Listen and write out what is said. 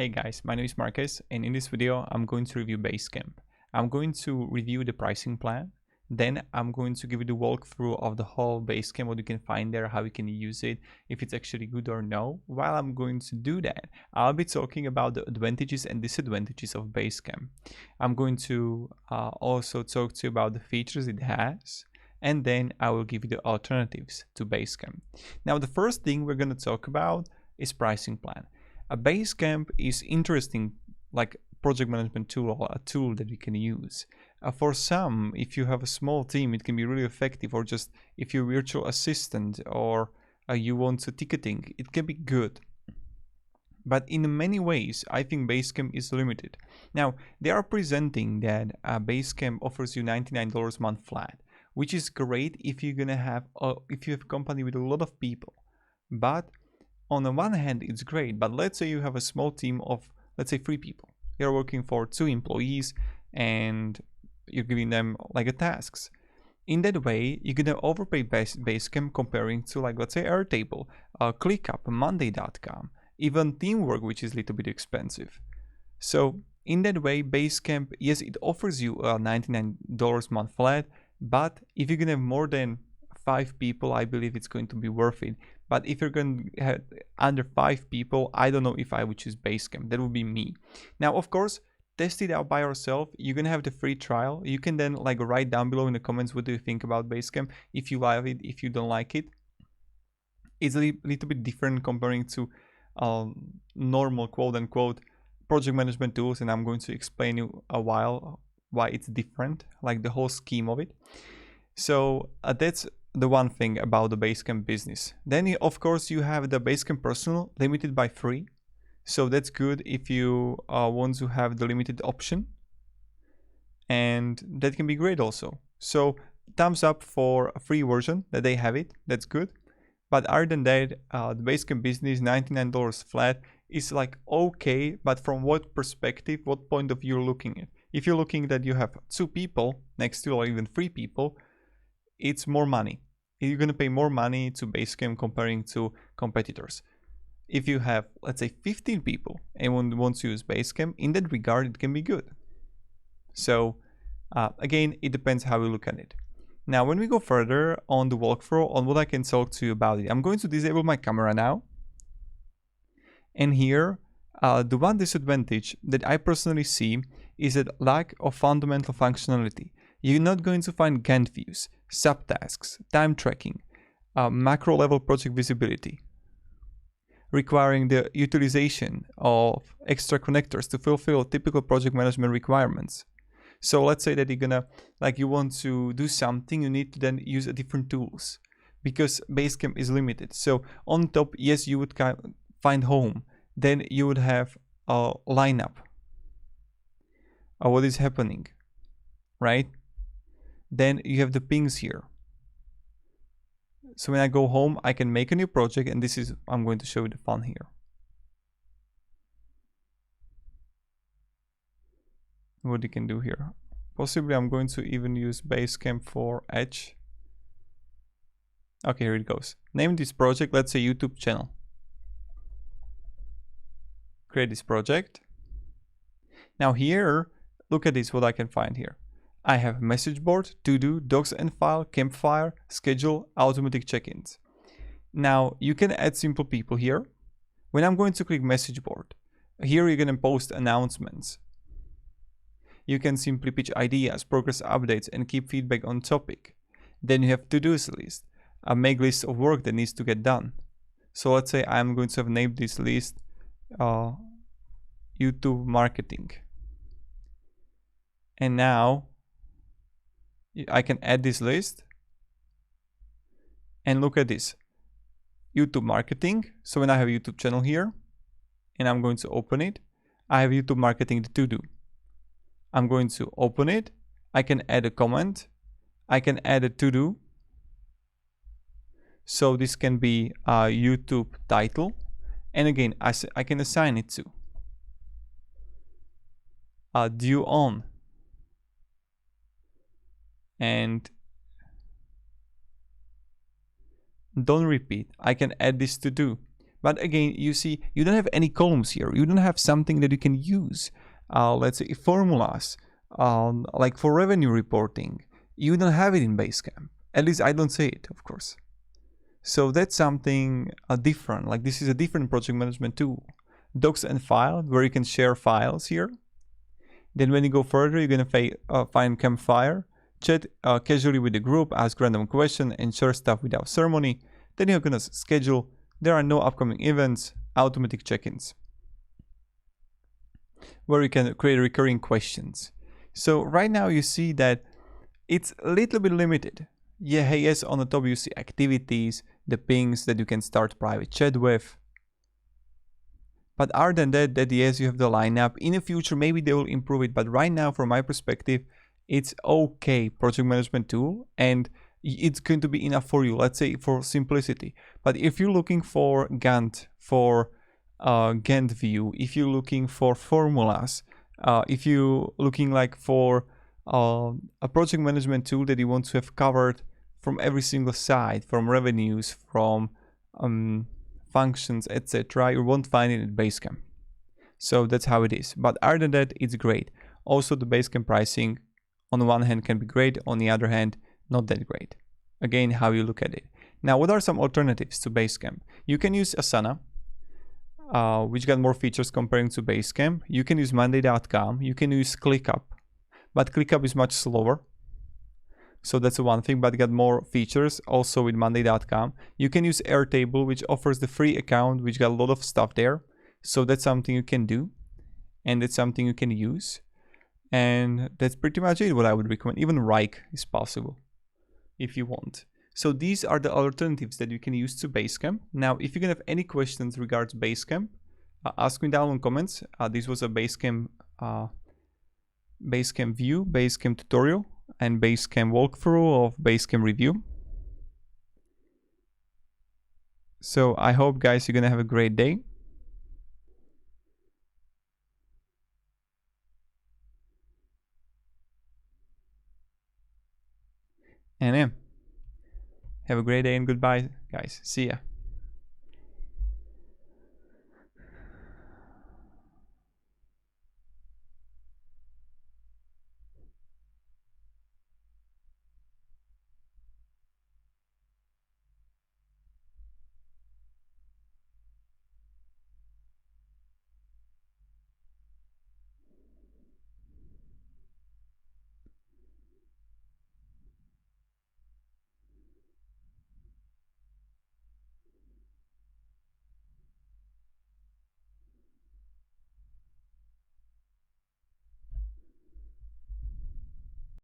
Hey guys, my name is Marcus, and in this video I'm going to review Basecamp. I'm going to review the pricing plan, then I'm going to give you the walkthrough of the whole Basecamp, what you can find there, how you can use it, if it's actually good or no. While I'm going to do that, I'll be talking about the advantages and disadvantages of Basecamp. I'm going to also talk to you about the features it has, and then I will give you the alternatives to Basecamp. Now the first thing we're going to talk about is pricing plan. A Basecamp is interesting, like project management tool, or a tool that you can use. For some, if you have a small team, it can be really effective, or just if you're a virtual assistant or you want to ticketing, it can be good. But in many ways, I think Basecamp is limited. Now, they are presenting that Basecamp offers you $99 a month flat, which is great if you're gonna have if you have a company with a lot of people. But on the one hand, it's great, but let's say you have a small team of, let's say, 3 people. You're working for 2 employees and you're giving them like a tasks. In that way, you're gonna overpay Basecamp comparing to, like, let's say, Airtable, ClickUp, Monday.com, even Teamwork, which is a little bit expensive. So in that way, Basecamp, yes, it offers you a $99 a month flat, but if you're gonna have more than 5 people, I believe it's going to be worth it. But if you're going to have under 5 people, I don't know if I would choose Basecamp. That would be me. Now, of course, test it out by yourself. You're gonna have the free trial. You can then like write down below in the comments what do you think about Basecamp. If you like it, if you don't like it. It's a little bit different comparing to normal quote-unquote project management tools, and I'm going to explain you a while why it's different, like the whole scheme of it. So that's the one thing about the Basecamp business. Then of course you have the Basecamp Personal, limited by free. So that's good if you want to have the limited option. And that can be great also. So thumbs up for a free version that they have it, that's good. But other than that, the Basecamp business, $99 flat, is like okay, but from what perspective, what point of view you're looking at? If you're looking that you have 2 people next to you, or even 3 people, it's more money. You're going to pay more money to Basecamp comparing to competitors. If you have, let's say, 15 people and wants to use Basecamp, in that regard, it can be good. So again, it depends how you look at it. Now, when we go further on the walkthrough, on what I can talk to you about it, I'm going to disable my camera now. And here, the one disadvantage that I personally see is that lack of fundamental functionality. You're not going to find Gantt views, subtasks, time tracking, macro level project visibility, requiring the utilization of extra connectors to fulfill typical project management requirements. So let's say that you're gonna, like, you want to do something, you need to then use a different tools because Basecamp is limited. So on top, yes, you would find home, then you would have a lineup of what is happening, right? Then you have the pings here. So when I go home, I can make a new project, and this is, I'm going to show you the fun here. What you can do here. Possibly I'm going to even use Basecamp for Edge. Okay, here it goes. Name this project, let's say YouTube channel. Create this project. Now here, look at this, what I can find here. I have message board, to-do, docs and file, campfire, schedule, automatic check-ins. Now you can add simple people here. When I'm going to click message board, here you're going to post announcements. You can simply pitch ideas, progress updates, and keep feedback on topic. Then you have to-dos list, a make list of work that needs to get done. So let's say I'm going to have named this list YouTube marketing. And now I can add this list and look at this. YouTube marketing. So when I have a YouTube channel here and I'm going to open it, I have YouTube marketing to do. I'm going to open it. I can add a comment. I can add a to-do. So this can be a YouTube title. And again, I can assign it to due on. And don't repeat. I can add this to do. But again, you see, you don't have any columns here. You don't have something that you can use. Let's say formulas, like for revenue reporting. You don't have it in Basecamp. At least I don't see it, of course. So that's something different. Like this is a different project management tool. Docs and file, where you can share files here. Then when you go further, you're going to find campfire, chat casually with the group, ask random question, and share stuff without ceremony. Then you're going to schedule. There are no upcoming events, automatic check-ins, where you can create recurring questions. So right now you see that it's a little bit limited. Yeah, yes, on the top you see activities, the pings that you can start private chat with. But other than that yes, you have the lineup. In the future, maybe they will improve it. But right now, from my perspective, it's okay project management tool, and it's going to be enough for you. Let's say for simplicity. But if you're looking for Gantt, for Gantt view, if you're looking for formulas, if you're looking like for a project management tool that you want to have covered from every single side, from revenues, from functions, etc., you won't find it in Basecamp. So that's how it is. But other than that, it's great. Also, the Basecamp pricing on the one hand can be great, on the other hand, not that great. Again, how you look at it. Now, what are some alternatives to Basecamp? You can use Asana, which got more features comparing to Basecamp. You can use Monday.com. You can use ClickUp, but ClickUp is much slower. So that's one thing, but got more features also with Monday.com. You can use Airtable, which offers the free account, which got a lot of stuff there. So that's something you can do, and it's something you can use. And that's pretty much it, what I would recommend. Even Rike is possible if you want. So these are the alternatives that you can use to Basecamp. Now, if you can have any questions regards Basecamp, ask me down in comments. This was a Basecamp view, Basecamp tutorial, and Basecamp walkthrough of Basecamp review. So I hope, guys, you're gonna have a great day. And yeah, have a great day and goodbye, guys. See ya.